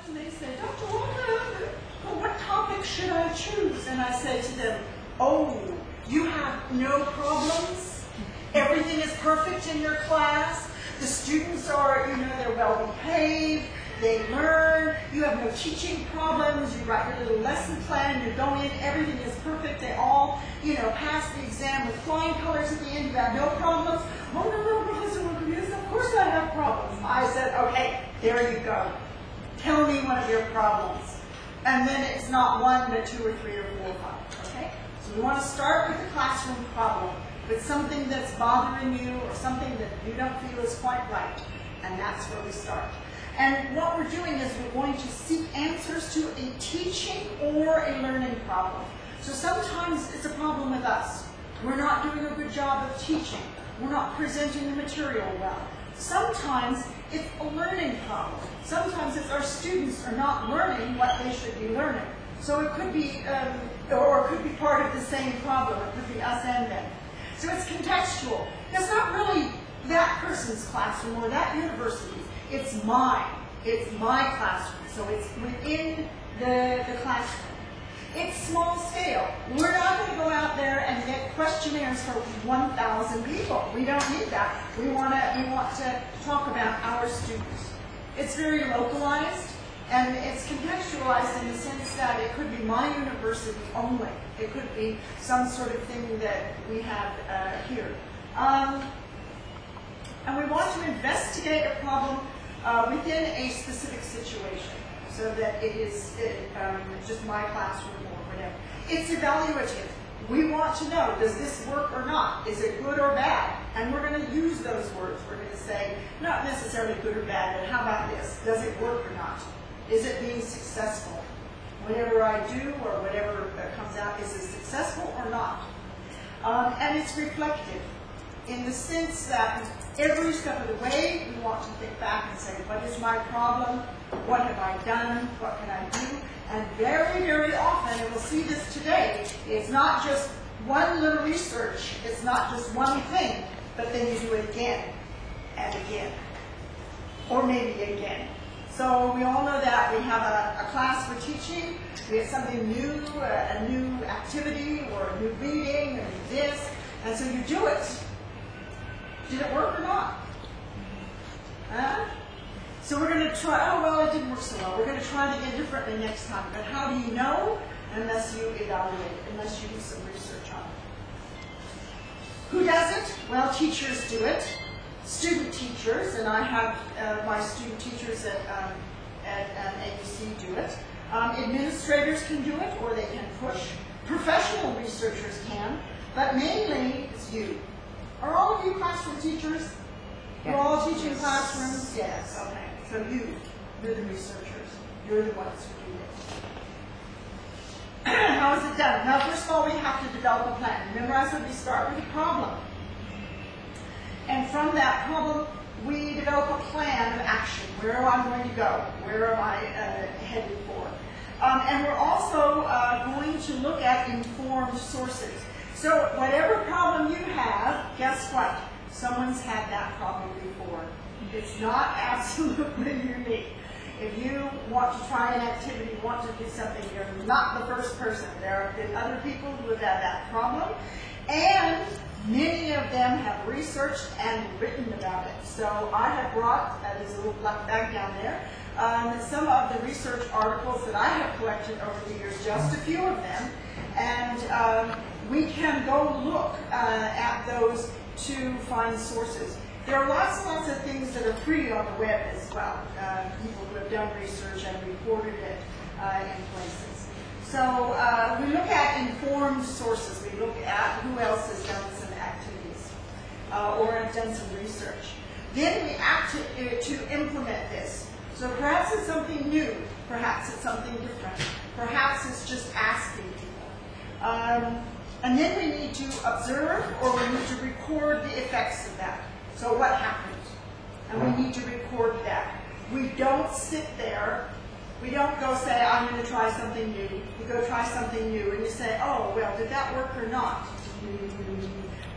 and they said, Dr. Wachob, what topic should I choose? And I said to them, oh, you have no problems? Everything is perfect in your class? The students are, they're well behaved, they learn, you have no teaching problems, you write your little lesson plan, you go in, everything is perfect, they all, pass the exam with flying colors at the end, you have no problems? Oh, no, Professor Wachob, of course I have problems. I said, okay, there you go. Tell me one of your problems. And then it's not one, but 2 or 3 or 4 or 5, okay? So we want to start with the classroom problem, with something that's bothering you or something that you don't feel is quite right. And that's where we start. And what we're doing is we're going to seek answers to a teaching or a learning problem. So sometimes it's a problem with us. We're not doing a good job of teaching. We're not presenting the material well. Sometimes it's a learning problem. Sometimes it's our students are not learning what they should be learning. So it could be, or it could be part of the same problem. It could be us and them. So it's contextual. It's not really that person's classroom or that university's. It's mine. It's my classroom. So it's within the classroom. It's small scale. We're not going to go out there and get questionnaires for 1,000 people. We don't need that. We want to talk about our students. It's very localized, and it's contextualized in the sense that it could be my university only. It could be some sort of thing that we have here. And we want to investigate a problem within a specific situation, so that it is just my classroom or whatever. It's evaluative. We want to know, does this work or not? Is it good or bad? And we're going to use those words. We're going to say, not necessarily good or bad, but how about this? Does it work or not? Is it being successful? Whatever I do or whatever comes out, is it successful or not? And it's reflective in the sense that every step of the way, we want to think back and say, what is my problem? What have I done? What can I do? And very, very often, and we'll see this today, it's not just one little research, it's not just one thing, but then you do it again and again, or maybe again. So we all know that we have a class we're teaching, we have something new, a new activity, or a new reading, or this, and so you do it. Did it work or not? Huh? So we're going to try, oh, well, it didn't work so well. We're going to try it again differently next time. But how do you know? Unless you evaluate, unless you do some research on it. Who does it? Well, teachers do it. Student teachers, and I have my student teachers at ABC do it. Administrators can do it, or they can push. Professional researchers can, but mainly it's you. Are all of you classroom teachers? You're all teaching classrooms? Yes, okay. So you're the researchers. You're the ones who do it. How is it done? Now, first of all, we have to develop a plan. Remember, I said we start with a problem. And from that problem, we develop a plan of action. Where am I going to go? Where am I headed for? And we're also going to look at informed sources. So whatever problem you have, guess what? Someone's had that problem before. It's not absolutely unique. If you want to try an activity, want to do something, you're not the first person. There have been other people who have had that problem, and many of them have researched and written about it. So I have brought, there's a little black bag down there, some of the research articles that I have collected over the years, just a few of them, and we can go look at those to find sources. There are lots and lots of things that are free on the web as well. People who have done research and reported it in places. So we look at informed sources. We look at who else has done some activities or have done some research. Then we act to implement this. So perhaps it's something new. Perhaps it's something different. Perhaps it's just asking people. And then we need to observe, or we need to record the effects of that. So what happened? And we need to record that. We don't sit there. We don't go say, I'm going to try something new. You go try something new, and you say, oh, well, did that work or not?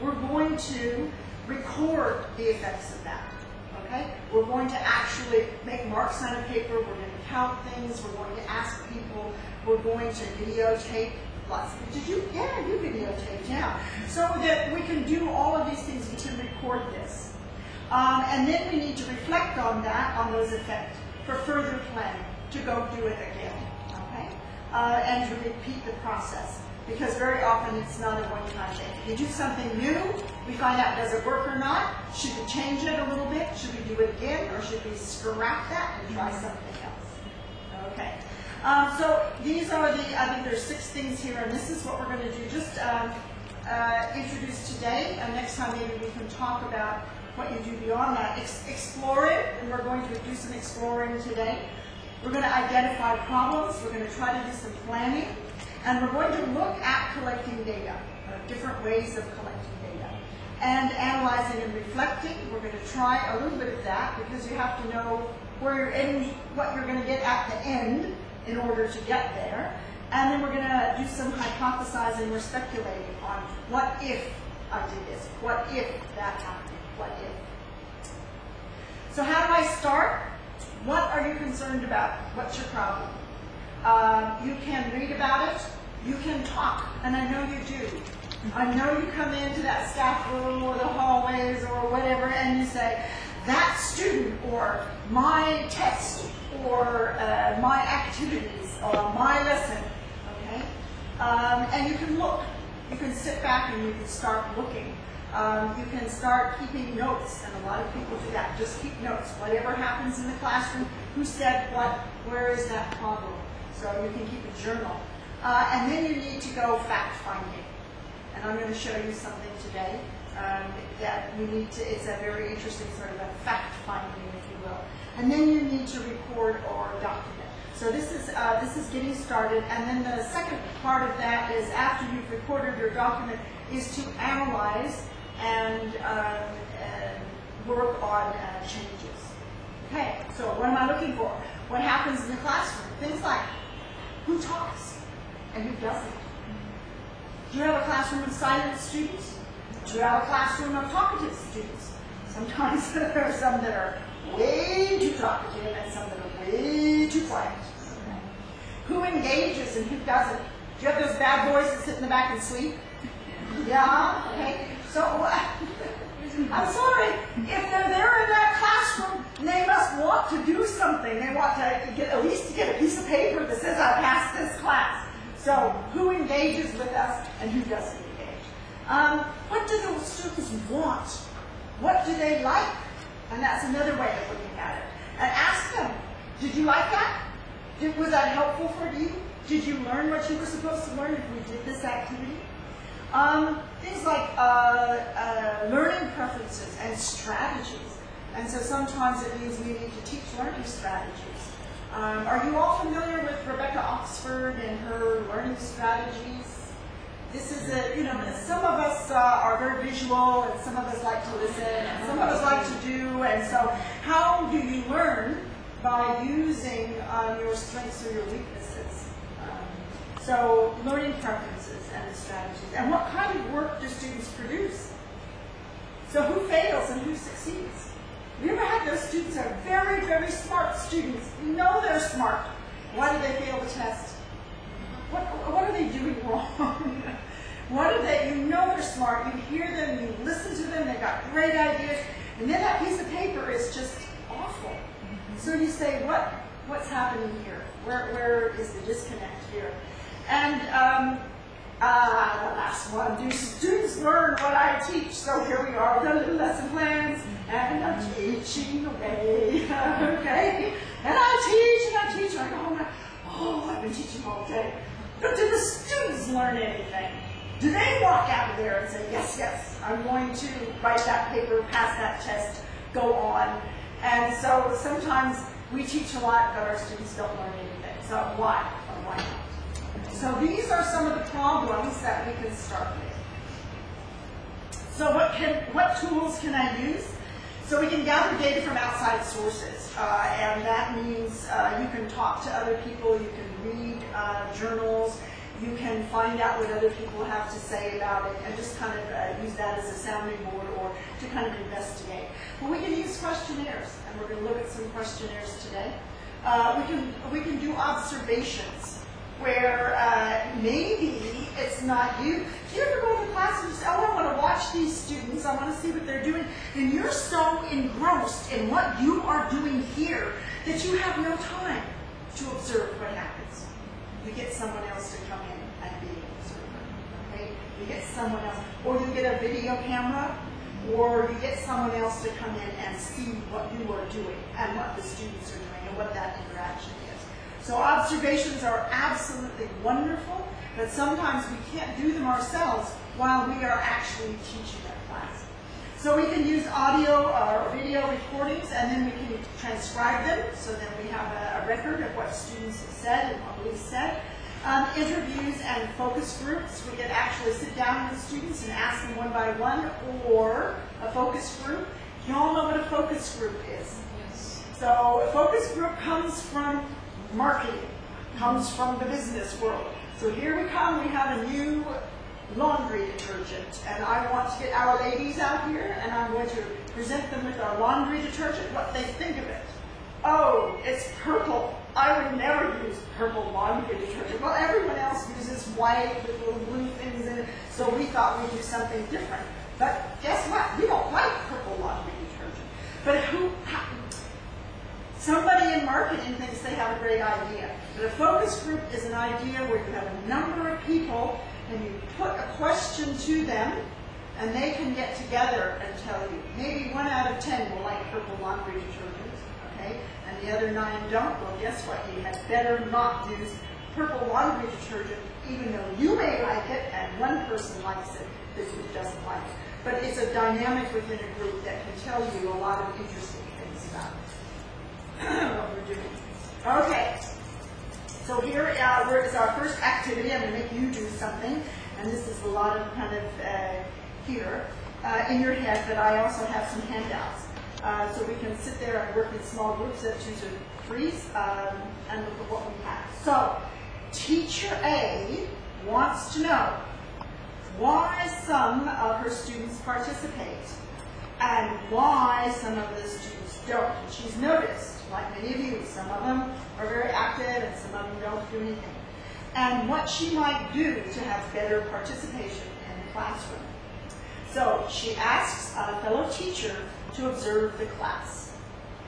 We're going to record the effects of that. Okay? We're going to actually make marks on a paper. We're going to to count things, we're going to ask people, we're going to videotape lots of, did you? Yeah, you videotaped, yeah. So that we can do all of these things, we can record this. And then we need to reflect on that, on those effects, for further planning, to go do it again, okay? And to repeat the process, because very often it's not a one-time thing. If you do something new, we find out does it work or not, should we change it a little bit, should we do it again, or should we scrap that and try something else? Okay. So these are the, I think there's 6 things here, and this is what we're going to do. Just introduce today, and next time maybe we can talk about what you do beyond that. Explore it, and we're going to do some exploring today. We're going to identify problems, we're going to try to do some planning, and we're going to look at collecting data, different ways of collecting data, and analyzing and reflecting. We're going to try a little bit of that, because you have to know where you're in, what you're going to get at the end in order to get there. And then we're going to do some hypothesizing or speculating on what if I did this, what if that happened, what if. So how do I start? What are you concerned about? What's your problem? You can read about it, you can talk, and I know you do. I know you come into that staff room or the hallways or whatever and you say, that student, or my test, or my activities, or my lesson, okay? And you can look. You can sit back and you can start looking. You can start keeping notes, and a lot of people do that. Just keep notes. Whatever happens in the classroom, who said what, where is that problem? So you can keep a journal. And then you need to go fact-finding. And I'm going to show you something today that you need to, it's a very interesting sort of a fact-finding, if you will. And then you need to record or document. So this is getting started, and then the second part of that is after you've recorded your document is to analyze and work on changes. Okay, so what am I looking for? What happens in the classroom? Things like who talks and who doesn't. Do you have a classroom of silent students? Do you have a classroom of talkative students? Sometimes there are some that are way too talkative and some that are way too quiet. Okay. Who engages and who doesn't? Do you have those bad boys that sit in the back and sleep? Yeah? Okay. So, I'm sorry, if they're there in that classroom, they must want to do something. They want to get, at least to get a piece of paper that says I passed this class. So, who engages with us and who doesn't engage? What do the students want? What do they like? And that's another way of looking at it. And ask them, did you like that? Was that helpful for you? Did you learn what you were supposed to learn if we did this activity? Things like learning preferences and strategies. And so sometimes it means we need to teach learning strategies. Are you all familiar with Rebecca Oxford and her learning strategies? This is a, you know, some of us are very visual, and some of us like to listen, and some of us like to do, and so how do you learn? By using your strengths or your weaknesses. So learning preferences and strategies. And what kind of work do students produce? So who fails and who succeeds? Have you ever had those students who are very, very smart students? You know they're smart. Why do they fail the test? What are they doing wrong? What are they, you know they're smart, you hear them, you listen to them, they've got great ideas, and then that piece of paper is just awful. So you say, what's happening here? Where is the disconnect here? And the last one, do students learn what I teach? So here we are with our little lesson plans, and I'm teaching away, okay? And I teach, and I go home, oh, I've been teaching all day. But do the students learn anything? Do they walk out of there and say, yes, yes, I'm going to write that paper, pass that test, go on? And so sometimes we teach a lot, but our students don't learn anything. So why? Or why not? So these are some of the problems that we can start with. So what tools can I use? So we can gather data from outside sources, and that means you can talk to other people, you can read journals, you can find out what other people have to say about it, and just kind of use that as a sounding board or to kind of investigate. But we can use questionnaires, and we're going to look at some questionnaires today. We can do observations where maybe it's not you. Do you ever go to the class and say, oh, I want to watch these students, I want to see what they're doing, and you're so engrossed in what you are doing here that you have no time to observe what happens. You get someone else to come in and be an observer, okay? You get someone else, or you get a video camera, or you get someone else to come in and see what you are doing and what the students are doing and what that interaction is. So observations are absolutely wonderful, but sometimes we can't do them ourselves while we are actually teaching our class. So we can use audio or video recordings, and then we can transcribe them so that we have a record of what students have said and what we've said. Interviews and focus groups, we can actually sit down with students and ask them one by one, or a focus group. You all know what a focus group is. Yes. So a focus group comes from marketing, comes from the business world. So here we come, we have a new laundry detergent, and I want to get our ladies out here, and I'm going to present them with our laundry detergent, what they think of it. Oh, it's purple. I would never use purple laundry detergent. Well, everyone else uses white with little blue things in it, so we thought we'd do something different. But guess what? We don't like purple laundry detergent. But somebody in marketing thinks they have a great idea. But a focus group is an idea where you have a number of people and you put a question to them, and they can get together and tell you. Maybe 1 out of 10 will like purple laundry detergent, okay? And the other 9 don't. Well, guess what? You had better not use purple laundry detergent, even though you may like it, and one person likes it, this one doesn't like it. But it's a dynamic within a group that can tell you a lot of interesting things about what we're doing. Okay. So here is our first activity. I'm going to make you do something, and this is a lot of kind of here in your head, but I also have some handouts. So we can sit there and work in small groups of 2 to 3s and look at what we have. So teacher A wants to know why some of her students participate and why some of the students don't. And she's noticed, like many of you, some of them are very active and some of them don't do anything. And what she might do to have better participation in the classroom. So she asks a fellow teacher to observe the class.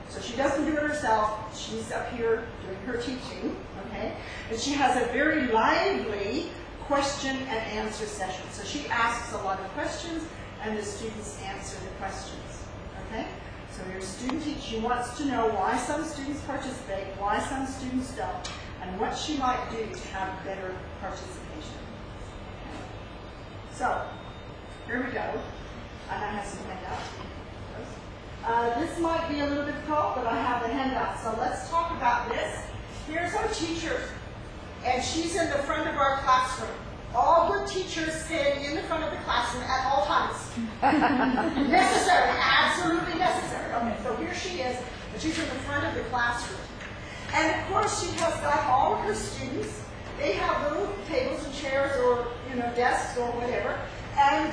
So she doesn't do it herself. She's up here doing her teaching, okay? But she has a very lively question and answer session. So she asks a lot of questions, and the students answer the questions, okay? So your student teacher wants to know why some students participate, why some students don't, and what she might do to have better participation. Okay. So, here we go. And I have some handouts. This might be a little difficult, but I have the handout. So let's talk about this. Here's our teacher, and she's in the front of our classroom. All good teachers stay in the front of the classroom at all times. Necessary, absolutely necessary. Okay, so here she is, and she's in the front of the classroom. And of course, she has got all of her students. They have little tables and chairs, or desks or whatever, and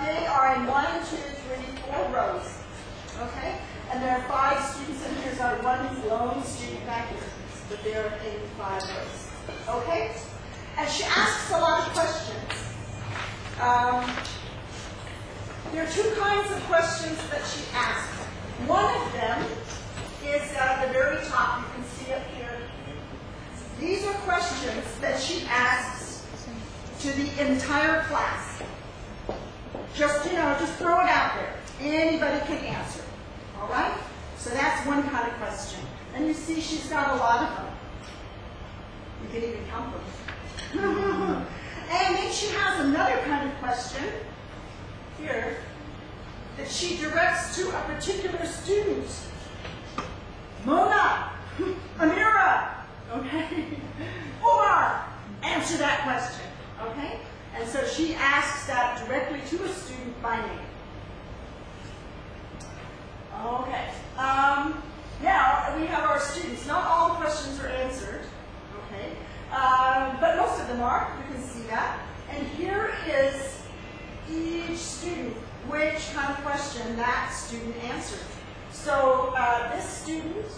they are in 1, 2, 3, 4 rows. Okay, and there are 5 students, and here's our one lone student back here, but they're in 5 rows. Okay. And she asks a lot of questions. There are 2 kinds of questions that she asks. One of them is at the very top, you can see up here. These are questions that she asks to the entire class. Just, just throw it out there. Anybody can answer. All right? So that's one kind of question. And you see she's got a lot of them. You can even count them. And then she has another kind of question here that she directs to a particular student. Mona, Amira, okay? Omar, answer that question, okay? And so she asks that directly to a student by name. Okay. Now we have our students. Not all the questions are answered, okay? But most of them are, you can see that. And here is each student, which kind of question that student answered. So this student,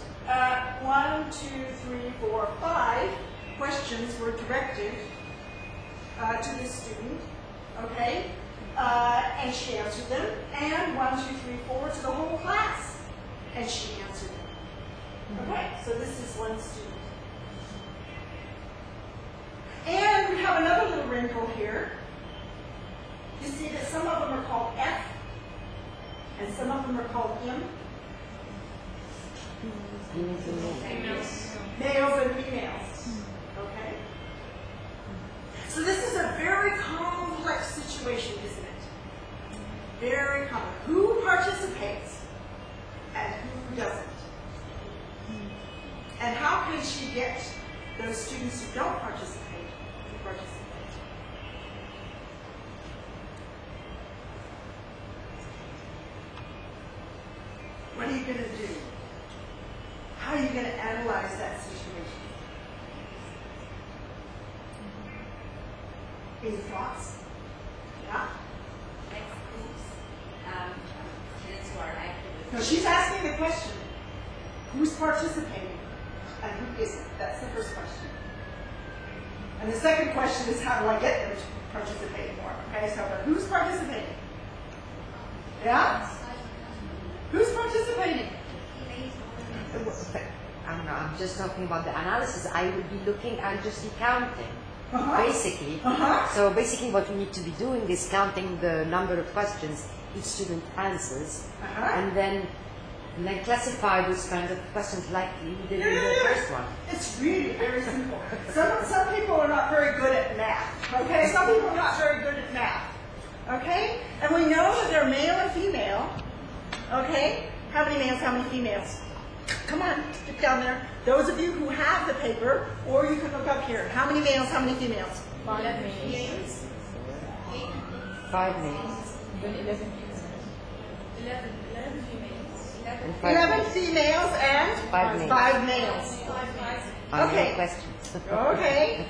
1, 2, 3, 4, 5 questions were directed to this student, okay? And she answered them. And 1, 2, 3, 4 to the whole class, and she answered them. Okay, so this is one student. And we have another little wrinkle here. You see that some of them are called F, and some of them are called M. Males and females. Okay? So this is a very complex situation, isn't it? Very complex. Who participates and who doesn't? And how can she get those students who don't participate to participate? What are you going to do? How are you going to analyze that situation? Any thoughts? Yeah? No, she's asking the question. Who's participating and who isn't? That's the first question. And the second question is, how do I get them to participate more? Okay, so but who's participating? Yeah? Who's participating? I'm just talking about the analysis. I would be looking at just the counting, basically. So basically what we need to be doing is counting the number of questions each student answers, and then classify those kinds of questions like we did in the first one. It's really very simple. Some people are not very good at math, okay? Some people are not very good at math, okay? And we know that they're male and female, okay? How many males, how many females? Come on, get down there. Those of you who have the paper, or you can look up here. How many males, how many females? 5 males. 5 males. 11 females. 11 females and 5 males. 5 males. Okay. Questions. Okay.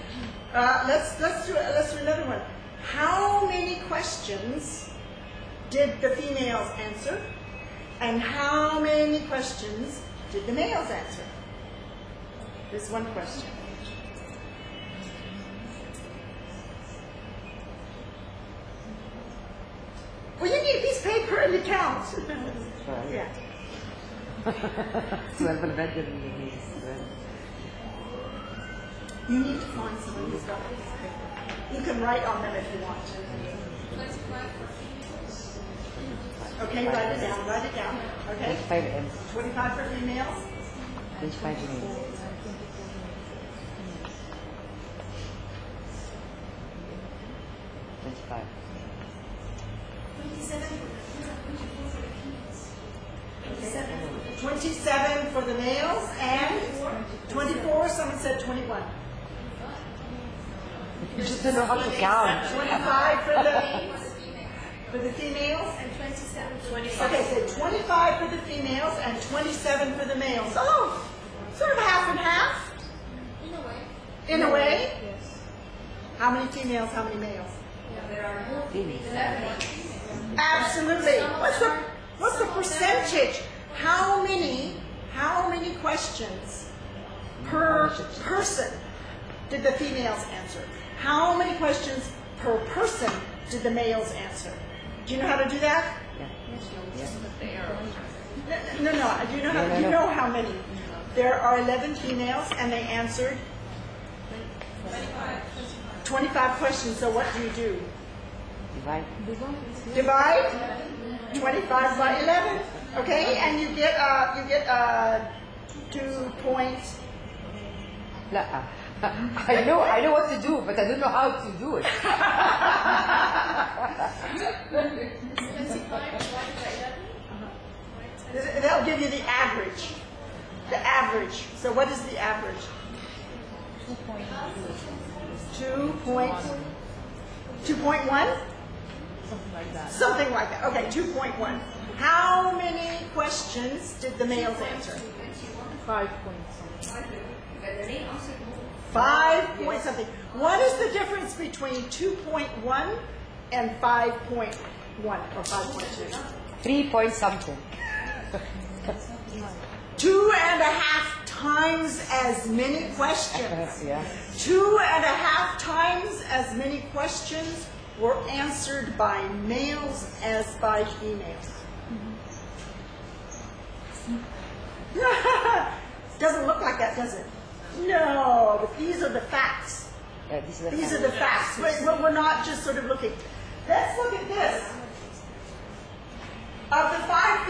Let's do another one. How many questions did the females answer? And how many questions did the males answer? There's one question. Well, you need a piece of paper and to count. Yeah. 12 eleven. You need to find someone who's got a piece of paper. You can write on them if you want. Okay, write it down, write it down. Okay? 25 for females. 25 males. 25. 27 for the males and 24, someone said 21. You just don't know how to count. 25 for the females and 27. Okay, so 25 for the females and 27 for the males. Oh, sort of half and half. In a way. In a way? Yes. How many females, how many males? There are Females. 11. Absolutely. What's the percentage? How many questions per person did the females answer? How many questions per person did the males answer? Do you know how to do that? Yeah. No. Do you know how? You know how many? There are 11 females, and they answered 25 questions. So what do? Divide. Divide 25 by 11. Okay, and you get 2 points. I know what to do, but I don't know how to do it. 25 divided by 11. That'll give you the average. The average. So what is the average? 2.1? Something like that. Okay, 2.1. How many questions did the males answer? 5 points. 5 point something. What is the difference between 2.1 and 5.1 or 5.2? 3 point something. 2.5 times as many questions. Yeah. 2.5 times as many questions were answered by males as by females. Doesn't look like that, does it? No, but these are the facts. These are the facts. But we're not just sort of looking. Let's look at this. Of the 5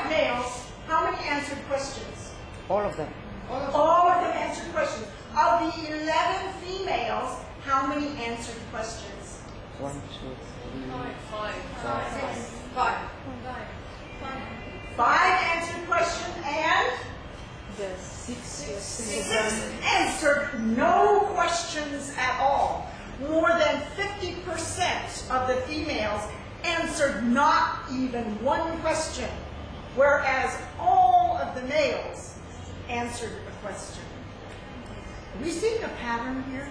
males, how many answered questions? All of them. All of them answered questions. Of the 11 females, how many answered questions? 1, 2, 3, 5. 5 answered questions, and The 6 answered no questions at all. More than 50% of the females answered not even one question, whereas all of the males answered a question. Are we seeing a pattern here?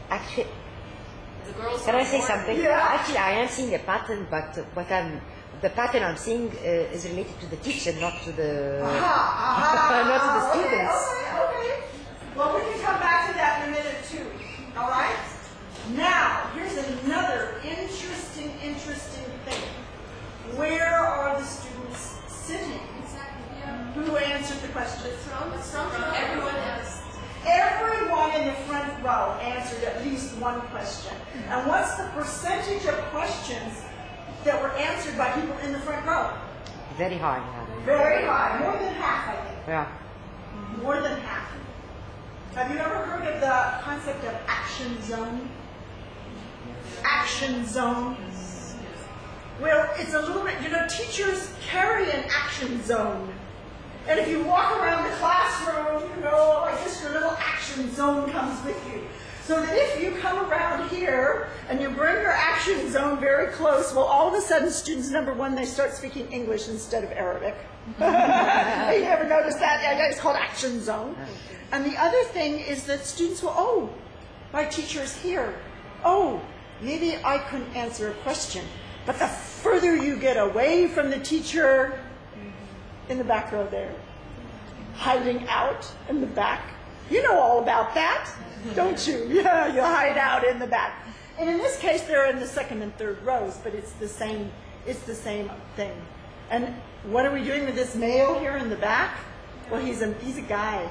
Actually, The girls can I say are something? Yeah. Actually, I am seeing a pattern, but the pattern I'm seeing is related to the teacher, not to the not to the students. Okay. Well, we can come back to that in a minute too. All right. Now, here's another interesting thing. Where are the students sitting? Who answered the question? Everyone else. Everyone in the front row answered at least one question. And what's the percentage of questions that were answered by people in the front row? Very high. Yeah. Very high. More than half, I think. Yeah. More than half. Have you ever heard of the concept of action zone? Action zone? Well, it's a little bit, teachers carry an action zone. And if you walk around the classroom, I guess your little action zone comes with you. So that if you come around here and you bring your action zone very close, well, all of a sudden, students, number one, they start speaking English instead of Arabic. You ever noticed that? Yeah, it's called action zone. And the other thing is that students will, oh, my teacher is here. Oh, maybe I couldn't answer a question. But the further you get away from the teacher, in the back row there, hiding out in the back. You know all about that, don't you? Yeah, you hide out in the back. And in this case, they're in the second and third rows, but it's the same thing. And what are we doing with this male here in the back? Well, he's a guy.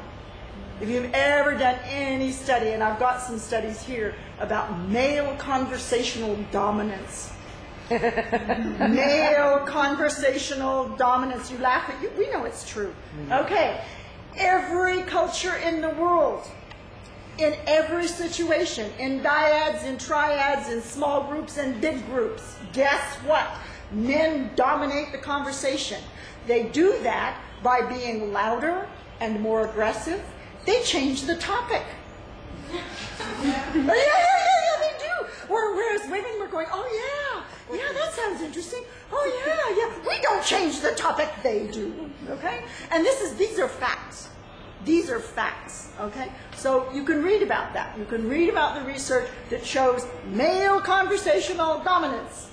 If you've ever done any study, and I've got some studies here about male conversational dominance. Male conversational dominance. You laugh at you. We know it's true. Okay. Every culture in the world, in every situation, in dyads, in triads, in small groups, and big groups, guess what? Men dominate the conversation. They do that by being louder and more aggressive. They change the topic. Yeah, they do. Whereas women were going, oh yeah, that sounds interesting. Oh yeah. We don't change the topic, they do. Okay? And these are facts. These are facts. Okay? So you can read about that. You can read about the research that shows male conversational dominance.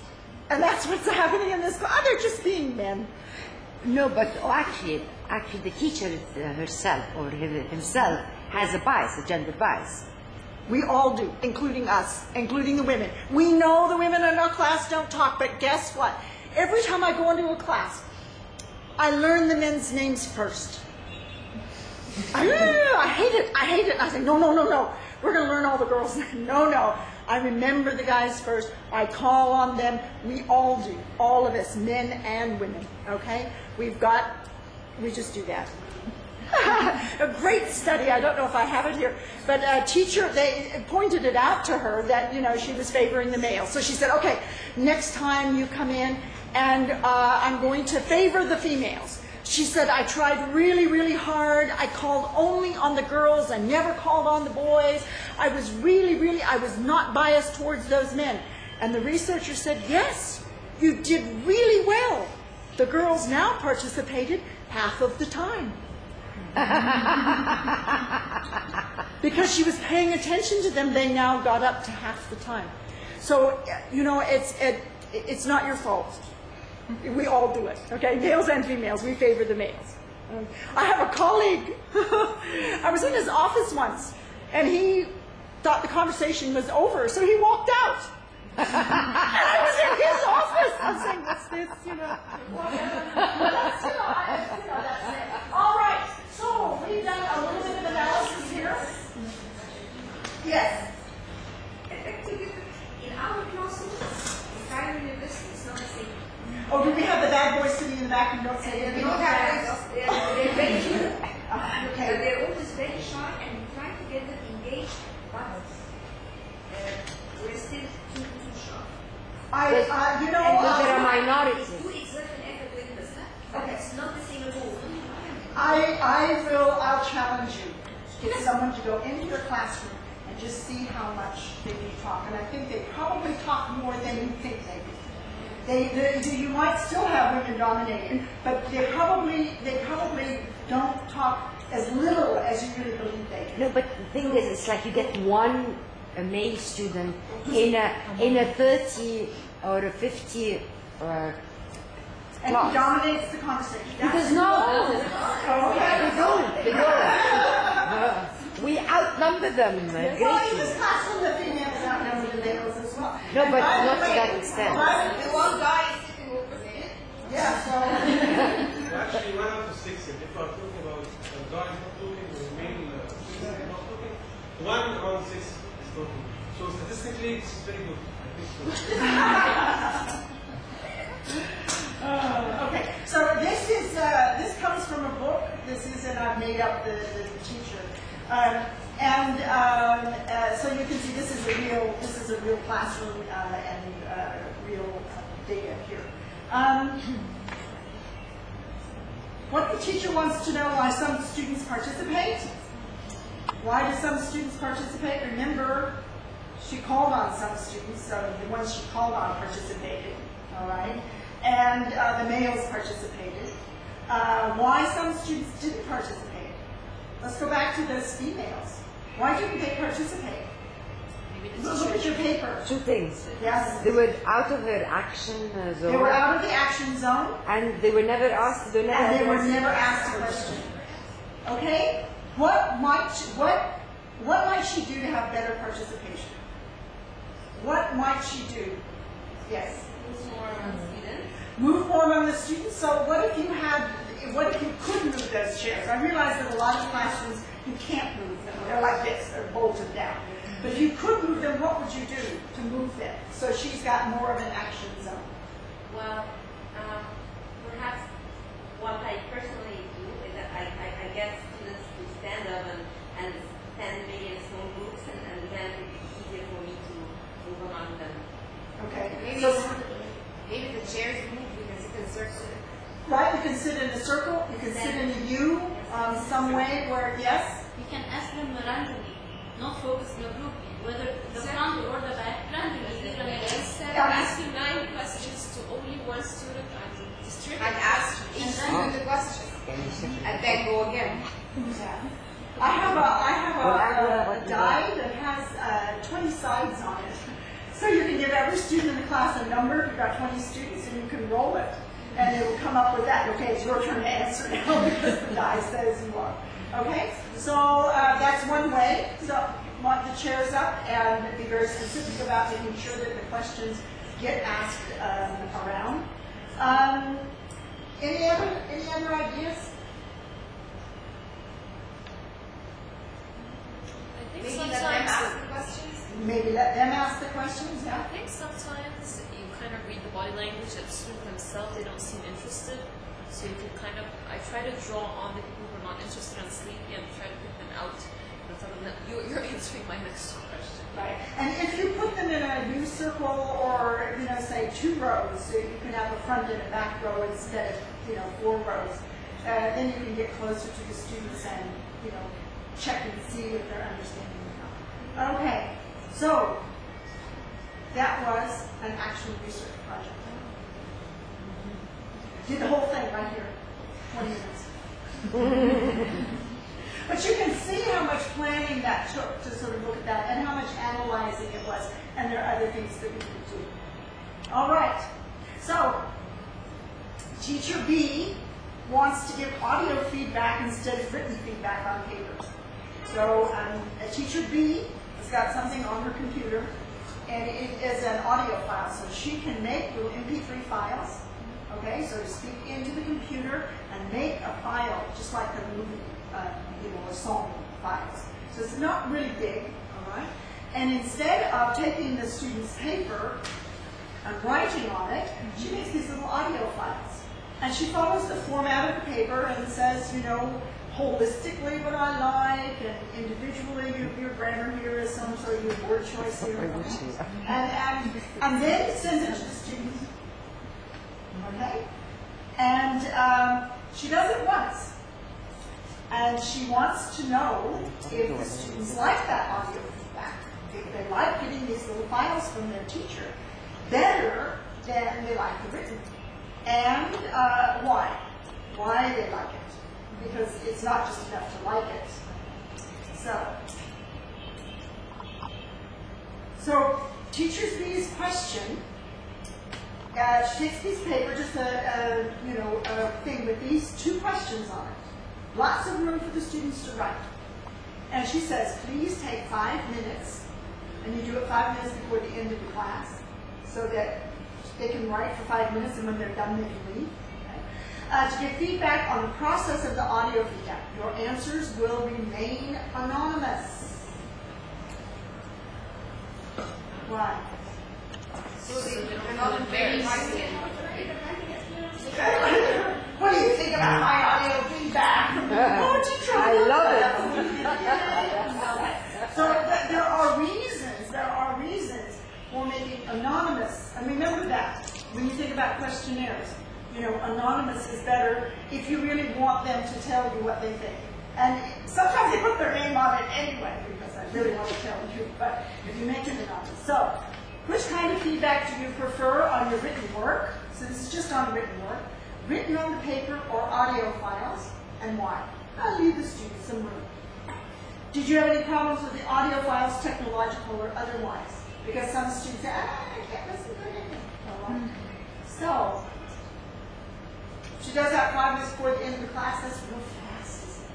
And that's what's happening in this class. Oh, they're just being men. No, but actually, the teacher herself or himself has a bias, a gender bias. We all do, including us, including the women. We know the women in our class don't talk, but guess what? Every time I go into a class, I learn the men's names first. I hate it. I say, no. We're going to learn all the girls' names. No. I remember the guys first. I call on them. We all do. All of us, men and women. Okay? We just do that. A great study. I don't know if I have it here, but a teacher, they pointed it out to her that, she was favoring the male. So she said, okay, next time you come in and I'm going to favor the females. She said, I tried really, really hard. I called only on the girls. I never called on the boys. I was I was not biased towards those men. And the researcher said, yes, you did really well. The girls now participated half of the time. Because she was paying attention to them, they now got up to half the time. So, it's not your fault. We all do it, okay? Males and females, we favor the males. I have a colleague, I was in his office once, and he thought the conversation was over, so he walked out. And I was in his office. I was saying, what's this, whatever. That's, that's it. All right, so we've done a little bit of analysis here. Yes? In our classes, in primary university, it's not the same. Oh, do we have the bad boys sitting in the back and don't say anything? No, they're very cute. Okay. They're always very shy and we try to get them engaged, but we're still too shy. You know, But there are minorities. Do exert an effort with us, but Okay. it's not the same at all. I'll challenge you. Get someone to go into your classroom and just see how much they do talk. And I think they probably talk more than you think they do. You might still have women dominating, but they probably don't talk as little as you really believe they do. No, but the thing is, it's like you get one male student in a 30 or a 50 And he class. dominates the conversation. Because no, they don't. We outnumber them Well, in greatly. this classroom, the females outnumber the males as well. No, And but by the not to way, that extent. The one guy is sitting over there. Yeah, so Actually, 1 out of 6, if you are talking about guys not talking or male students not talking, 1 out of 6 is talking. So statistically, it's very good. I think so. okay. So this comes from a book. This is, and I've made up the teacher. So you can see this is a real classroom and real data here. What the teacher wants to know: why some students participate. Why do some students participate? Remember, she called on some students, so the ones she called on participated. All right, and the males participated. Why some students didn't participate? Let's go back to those females. Why didn't they participate? Look at your paper. Two things. Yes. They were out of their action zone. They were out of the action zone, And they were never asked. They were never asked a question. Okay? What might she do to have better participation? What might she do? Yes. Move more among the students. So what if you could move those chairs? I realize that a lot of classrooms you can't move them. They're like this, they're bolted down. But if you could move them, what would you do to move them? So she's got more of an action zone. Well, perhaps what I personally do is that I get students to stand up and stand maybe in small groups, and then it would be easier for me to move among them. Okay. Maybe the chairs move because you can circle. Right, you can sit in a circle, you can sit in a U some way where, yes? You can ask them randomly, not focus in a group, whether the front or the back, randomly. Instead of asking 9 questions to only one student, I'd ask each student the question and then go again. Yeah. I have a die that has 20 sides on it. So you can give every student in the class a number. You've got 20 students and you can roll it. And it will come up with that. Okay, it's your turn to answer now because the die says you are. Okay, so that's one way. So want the chairs up and be very specific about making sure that the questions get asked around. Any other ideas? I think Maybe let them sometimes ask the questions. Maybe let them ask the questions. I Yeah. think sometimes you kind of read the body language of the student themselves, they don't seem interested. So you can kind of, I try to draw on the people who are not interested and sleepy and try to pick them out. And tell them that you're answering my next question. Right. And if you put them in a U circle or, say 2 rows, so you can have a front and a back row instead of, 4 rows, then you can get closer to the students and, check and see if they're understanding or not. Okay. So, that was an action research project. Did the whole thing right here, 20 minutes. But you can see how much planning that took to sort of look at that and how much analyzing it was. And there are other things that we could do. All right. So, Teacher B wants to give audio feedback instead of written feedback on paper. So teacher B has got something on her computer, and it is an audio file. So she can make little MP3 files, okay, so to speak, into the computer and make a file just like a movie, or song files. So it's not really big, all right? And instead of taking the student's paper and writing on it, she makes these little audio files. And she follows the format of the paper and says, holistically what I like, and individually your grammar here is some sort of your word choice here. And then sends it to the student. Okay? And she does it once. And she wants to know if the students like that audio feedback, if they like getting these little files from their teacher better than they like the written. And why? Why they like it. Because it's not just enough to like it. So teacher B's question, she takes a piece of paper, just a thing with these 2 questions on it. Lots of room for the students to write. And she says, please take 5 minutes, and you do it 5 minutes before the end of the class, so that they can write for 5 minutes, and when they're done, they can leave. To give feedback on the process of the audio feedback. Your answers will remain anonymous. Why? What do you think about my audio feedback? Oh, teacher, I love it. So there are reasons for making anonymous. And remember that when you think about questionnaires. Anonymous is better if you really want them to tell you what they think. And sometimes they put their name on it anyway, because I really want to tell you, but if you make it anonymous. So, which kind of feedback do you prefer on your written work? So this is just on written work. Written on the paper or audio files, and why? I'll leave the students some room. Did you have any problems with the audio files, technological or otherwise? Because some students say, I can't listen to anything. So, she does that 5 minutes before the end of the class. That's real fast, isn't it?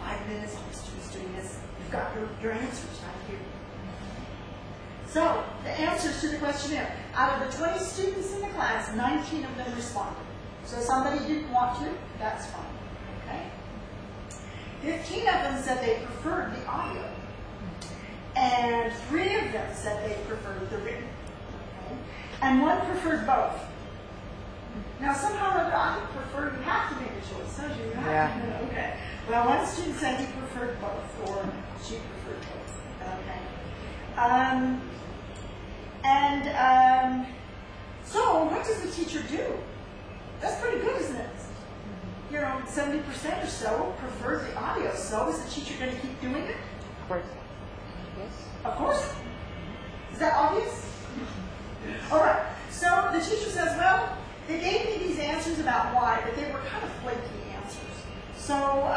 5 minutes, all the students doing this. You've got your answers right here. So, the answers to the questionnaire. Out of the 20 students in the class, 19 of them responded. So somebody didn't want to, that's fine. Okay? 15 of them said they preferred the audio. And 3 of them said they preferred the written. Okay? And 1 preferred both. Now, somehow or other, I prefer, you have to make a choice, don't you? You have to, okay. Well, 1 student said he preferred both, or she preferred both. Okay. So, what does the teacher do? That's pretty good, isn't it? 70% or so prefer the audio. So, is the teacher going to keep doing it? Of course. Yes. Of course. Is that obvious? All right. So, the teacher says, well, they gave me these answers about why, but they were kind of flaky answers. So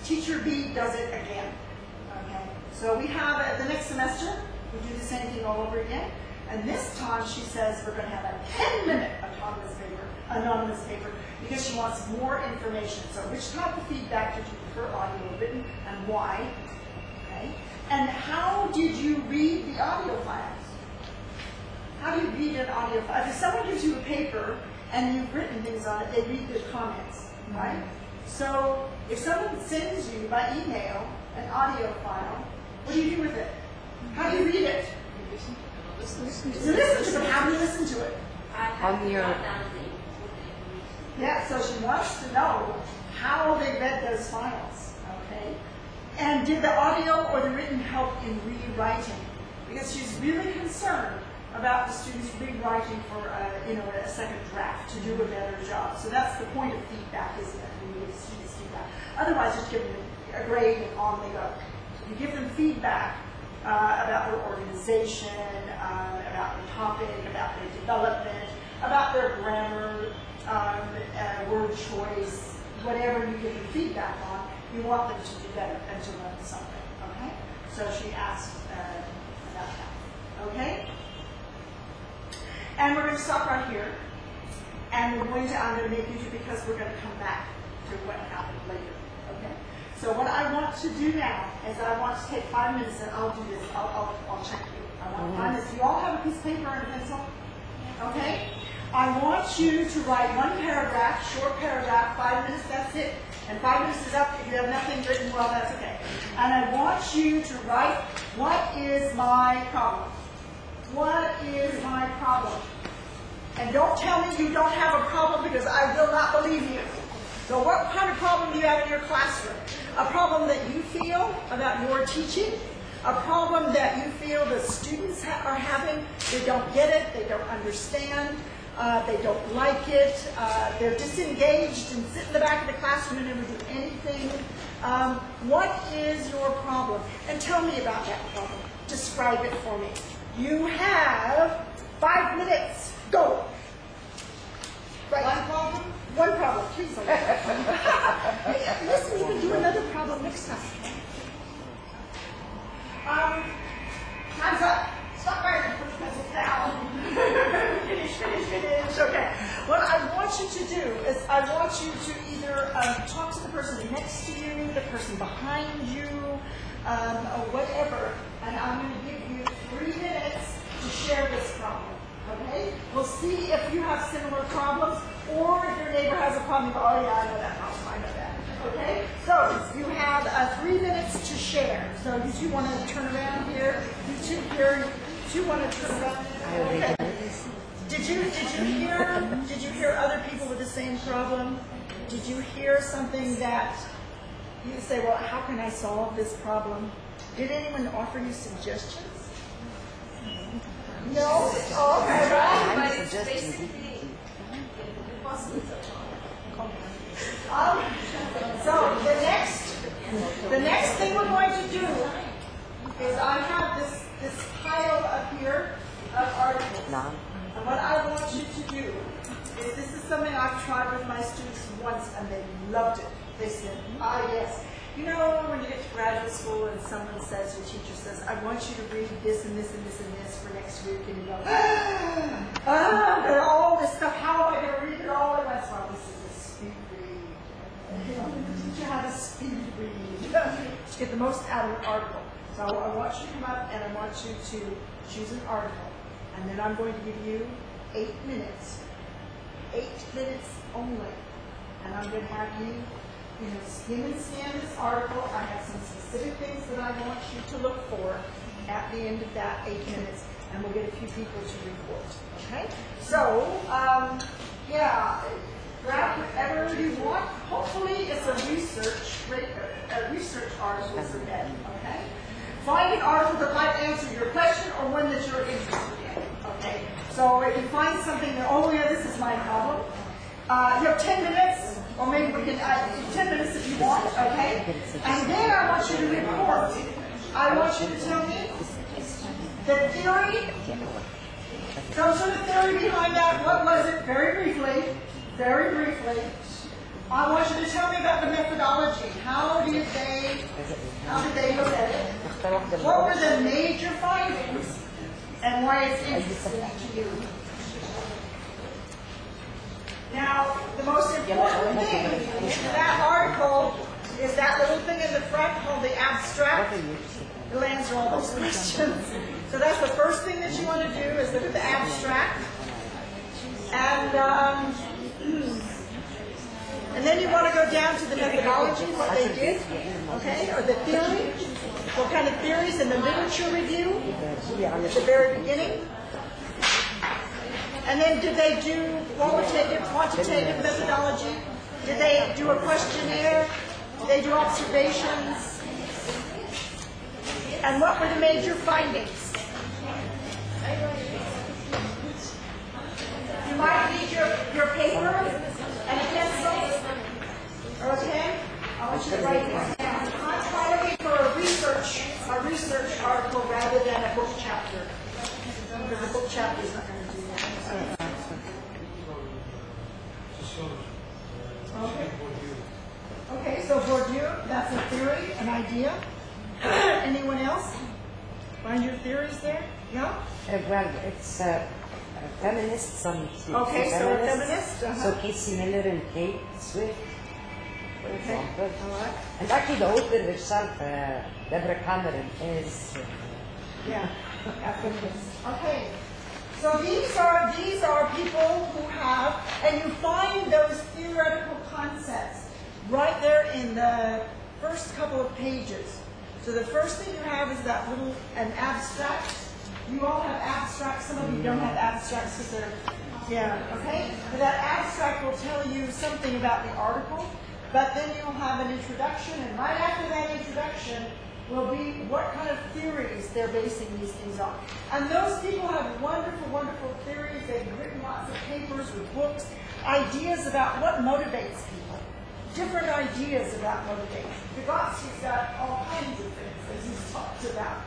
teacher B does it again. Okay. So we have the next semester, we do the same thing all over again. And this time she says we're going to have a 10-minute anonymous paper, because she wants more information. So which type of feedback did you prefer, audio or written, and why? Okay. And how did you read the audio files? How do you read an audio file? If someone gives you a paper and you've written things on it, they read the comments, right? So if someone sends you by email an audio file, what do you do with it? How do you read it? You listen to it. You listen to it. How do you listen to it? On your. Yeah, so she wants to know how they read those files, okay? And did the audio or the written help in rewriting? Because she's really concerned about the students rewriting for a second draft to do a better job. So that's the point of feedback, isn't it? When you give students feedback. Otherwise, just give them a grade and on they go. So you give them feedback about their organization, about the topic, about their development, about their grammar, word choice, whatever you give them feedback on, you want them to do better and to learn something. Okay? So she asked about that. Okay? And we're going to stop right here. and I'm going to make you do, because we're going to come back to what happened later. Okay? So what I want to do now is I want to take 5 minutes, and I'll do this. I'll check you. I want 5 minutes. You all have a piece of paper and a pencil? Okay? I want you to write one paragraph, short paragraph, 5 minutes, that's it. And 5 minutes is up. If you have nothing written, well, that's okay. And I want you to write, what is my problem? What is my problem? And don't tell me you don't have a problem, because I will not believe you. So what kind of problem do you have in your classroom? A problem that you feel about your teaching? A problem that you feel the students are having? They don't get it, they don't understand, they don't like it, they're disengaged and sit in the back of the classroom and never do anything. What is your problem? And tell me about that problem. Describe it for me. You have 5 minutes. Go. Right. One problem? One problem. Please don't. Listen, you can do another problem next time. Time's up. Stop writing. Put the pencil down. Finish. Okay. What I want you to do is I want you to either talk to the person next to you, the person behind you, or whatever. And I'm going to give you 3 minutes to share this problem. Okay? We'll see if you have similar problems, or if your neighbor has a problem. Oh yeah, I know that problem. I know that. Okay? So you have 3 minutes to share. So you two want to turn around here. You two want to turn around. Okay. Did you hear other people with the same problem? Did you hear something that you say, well, how can I solve this problem? Did anyone offer you suggestions? No? Oh, okay. But it's basically impossible. So the next thing we're going to do is I have this pile up here of articles. And what I want you to do is, this is something I've tried with my students once, and they loved it. They said, yes. You know, when you get to graduate school and someone says, your teacher says, I want you to read this and this and this and this for next week, and you go, all this stuff, how am I going to read it all at once? Well, this is a speed read. You know, the teacher has a speed read to get the most out of an article. So I want you to come up, and I want you to choose an article. And then I'm going to give you 8 minutes. 8 minutes only. And I'm going to have you, skim and scan this article. I have some specific things that I want you to look for at the end of that 8 minutes. And we'll get a few people to report. Okay? So, grab whatever you want. Hopefully it's a research article for that. Okay? Find an article that might answer your question, or one that you're interested in. Okay? So if you find something that, oh yeah, this is my problem, you have 10 minutes, or maybe we can 10 minutes if you want, okay? And then I want you to report. I want you to tell me the theory, some sort of theory behind that. What was it? Very briefly. I want you to tell me about the methodology. How did they look at it? What were the major findings, and why it's interesting to you? Now, the most important thing in that article is that little thing in the front called the abstract. It'll answer all those questions. So that's the first thing that you want to do, is look at the abstract. And then you want to go down to the methodology, what they did, okay, or the theory, what kind of theories, and the literature review at the very beginning. And then did they do quantitative methodology? Did they do a questionnaire? Did they do observations? And what were the major findings? You might need your paper and a pencil. Okay? I want you to write this down. I'm trying for a research article rather than a book chapter. Because the book chapter is not going to do that. Okay, so Bourdieu, that's a theory, an idea. Anyone else? Find your theories there? Yeah? Well, it's feminists, some Okay, so a feminist. So Casey Miller and Kate Swift, for example. All right. And actually the author herself, Deborah Cameron, is... Yeah, a feminist. Okay. So these are people who have, and you find those theoretical concepts right there in the first couple of pages. So the first thing you have is that little, an abstract. You all have abstracts. Some of you don't have abstracts because they're, yeah, okay? But that abstract will tell you something about the article, but then you'll have an introduction, and right after that introduction will be what kind of theories they're basing these things on. And those people have wonderful, wonderful theories. They've written lots of papers or books, ideas about what motivates people. Different ideas about motivation. Vygotsky's got all kinds of things that he's talked about.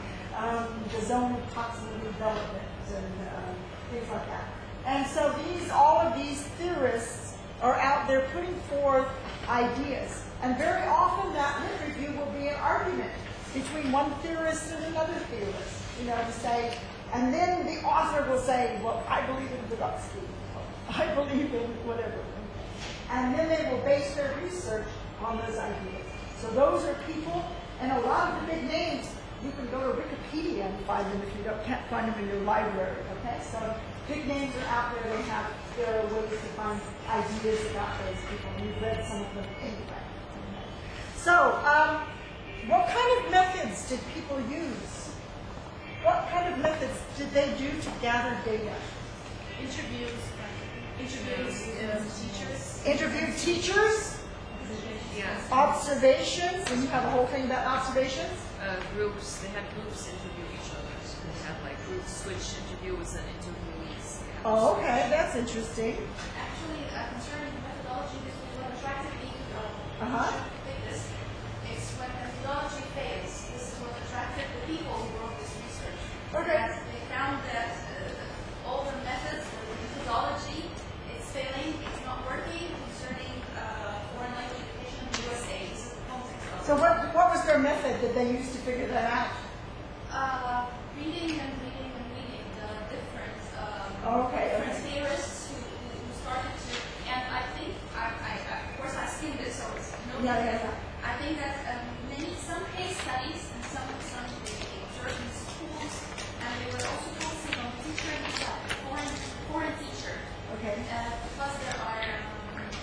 The zone of proximal development and things like that. And so all of these theorists are out there putting forth ideas. And very often that lit review will be an argument between one theorist and another theorist. You know, to say, and then the author will say, well, I believe in Vygotsky. I believe in whatever. And then they will base their research on those ideas. So those are people, and a lot of the big names, you can go to Wikipedia and find them if you can't find them in your library, okay? So big names are out there. There are ways to find ideas about those people, and you've read some of them anyway. So, what kind of methods did people use? What kind of methods did they do to gather data? Interviews teachers. Interviewed teachers? Yes. Observations, and you have a whole thing about observations? Groups, they had groups interview each other. So they had like group switch interviews and interviewees. Oh, okay, that's interesting. Actually, concerning methodology, this was what attracted me to this. It's when methodology fails. This is what attracted the people who wrote this research. Okay. They found that all the methods, the methodology, it's failing, it's not working concerning foreign language education in the USA. This is the context of So what was their method that they used to figure that out? reading and reading and reading the different Okay. theorists who started to, and I think, of course I've seen this, so it's no Yeah. I think that some case studies and some certain schools, and they were also focusing on teacher himself, foreign teacher, Okay. because there are,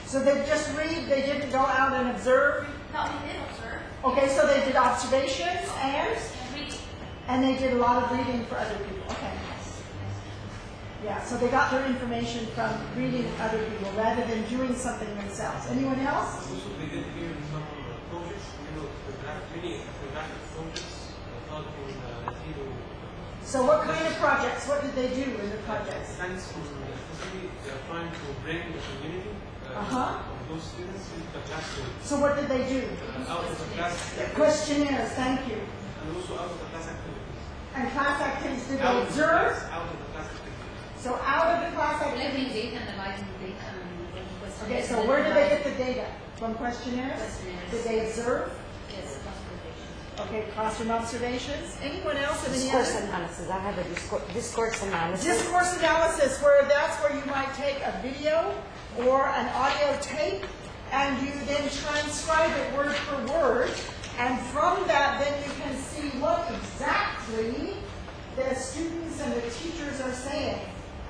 So they just read, they didn't go out and observe? no, we did observe, Okay, so they did observations and reading. and they did a lot of reading for other people. Okay. Yeah, so they got their information from reading other people rather than doing something themselves. Anyone else? Also, they did here some projects, many drafted projects, targeting Latino. So what kind of projects? What did they do in the projects? Thanks to especially they are trying to bring the community of those students into the classroom. So what did they do? Out of the class. Questionnaires, thank you. And also out of the class activities. And class activities, did Out they of the observe? class, out of the class activities. So out of the class Collecting activities. data, analyzing data, and Okay, so where did they get the data? From questionnaires? Questionnaires. Did they observe? Yes, observation. Okay, classroom observations. Anyone else have any Discourse other? analysis. I have a discourse analysis. Discourse analysis, where that's where you might take a video or an audio tape and you then transcribe it word for word. And from that, then you can see what exactly the students and the teachers are saying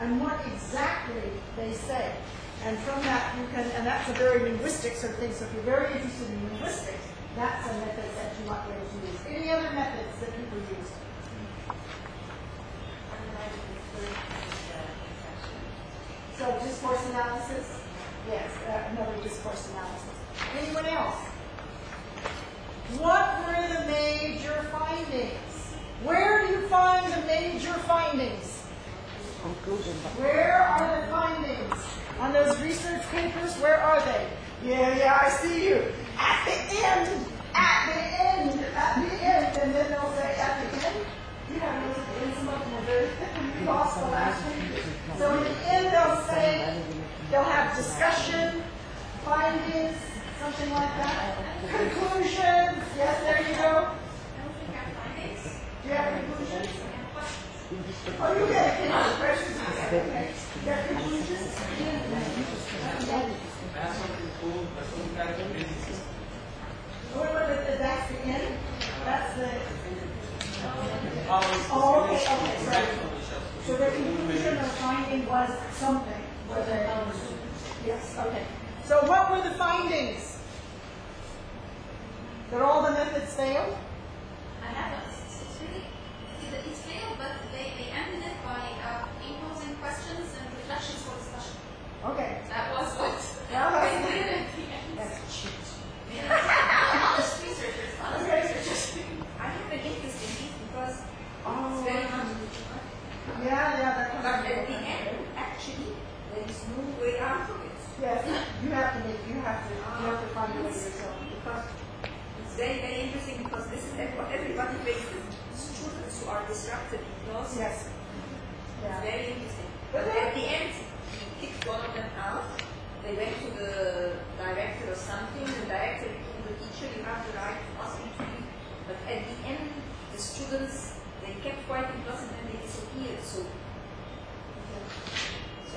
and what exactly they say. And from that, you can, and that's a very linguistic sort of thing. So if you're very interested in linguistics, that's a method that you might be able to use. Any other methods that people use? So discourse analysis? Yes, another discourse analysis. Anyone else? What were the major findings? Where do you find the major findings? Conclusion. Where are the findings? On those research papers, where are they? Yeah, I see you. At the end, and then they'll say at the end. You have those at the end, some of them are very thick and we lost the last one. So in the end, they'll say, they'll have discussion, findings, something like that. Conclusions, yes, there you go. Do you have conclusions? Oh, you get it. Questions. Their conclusions? Add something cool, some kind of business. That's the end? That's the... Oh, okay, right. So the conclusion or finding was something. Yes, okay. So what were the findings? That all the methods failed? I have it's failed, but they ended it by imposing questions and reflections for discussion. Okay. That was what Yeah. they did at the end. That's cheat. Honest researchers. I have an interest in this because Oh, it's very much. yeah, that But comes at the end, actually, there is no way out of it. Yes, you have to find a way yourself. Because it's very, very interesting because this is what everybody faces. Students who are disrupted in class. Yes. It's Yeah. very interesting. But at the end, he kicked one of them out. They went to the director or something. The director told the teacher, you have the right to ask him to leave. But at the end, the students, they kept quiet in class and then they disappeared. So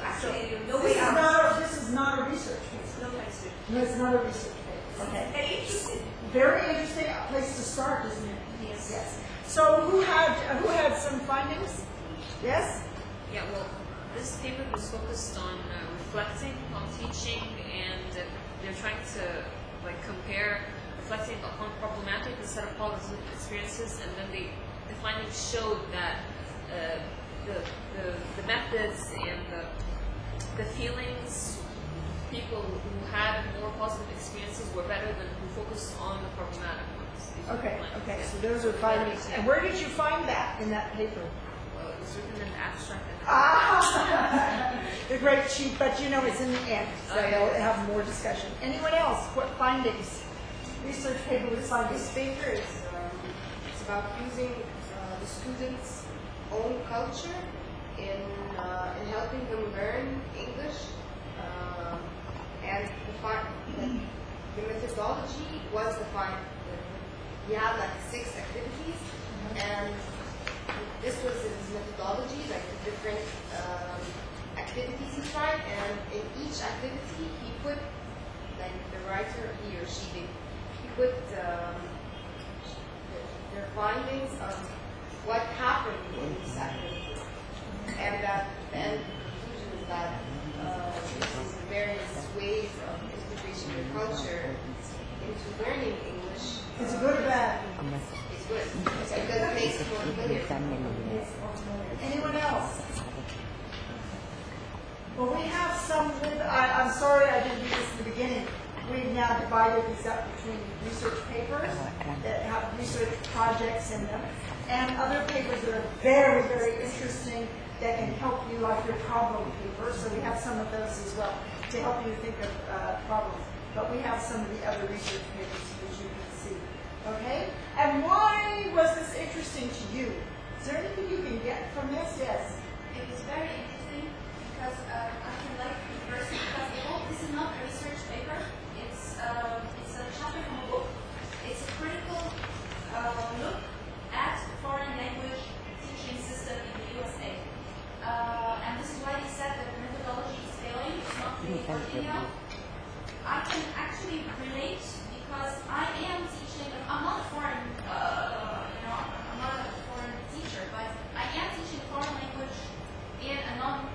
actually, there's no way out. This is not a research paper. It's not research. No, it's not a research paper. Okay. Very interesting. Very interesting place to start, isn't it? Yes. Yes. So who had some findings? Yes? Yeah, well, this paper was focused on reflecting on teaching, and they're trying to compare reflecting upon problematic instead of positive experiences, and then the findings showed that the methods and the feelings, people who had more positive experiences were better than who focused on the problematic ones. These were Okay, the findings. okay, so those are findings. And where did you find that in that paper? Well, it was written in the abstract. The great sheet, but you know it's in the end, so they'll have more discussion. Anyone else? What findings? Research paper with findings. This paper is it's about using the students' own culture in helping them learn English, and the methodology was defined. We had 6 activities, and this was his methodology, the different activities he tried, and in each activity he put, the writer, he or she did, he put their findings of what happened in this activity, and that the end conclusion is that these various ways of integration of culture into learning English. Is it good or bad? It's good because it makes it more familiar. Anyone else? Well, we have some with, I'm sorry I didn't do this in the beginning. We've now divided these up between research papers that have research projects in them and other papers that are very, very interesting that can help you, like your problem paper. So we have some of those as well to help you think of problems. But we have some of the other research papers which you can see. Okay? And why was this interesting to you? Is there anything you can get from this? Yes. It was very interesting because I can like the person because this is not a research paper. It's a chapter from a book. It's a critical look at foreign language teaching system in the USA. And this is why they said that the methodology is failing. It's not really working out. I can actually relate because I am teaching. I'm not a foreign, I'm not a foreign teacher, but I am teaching foreign language in a non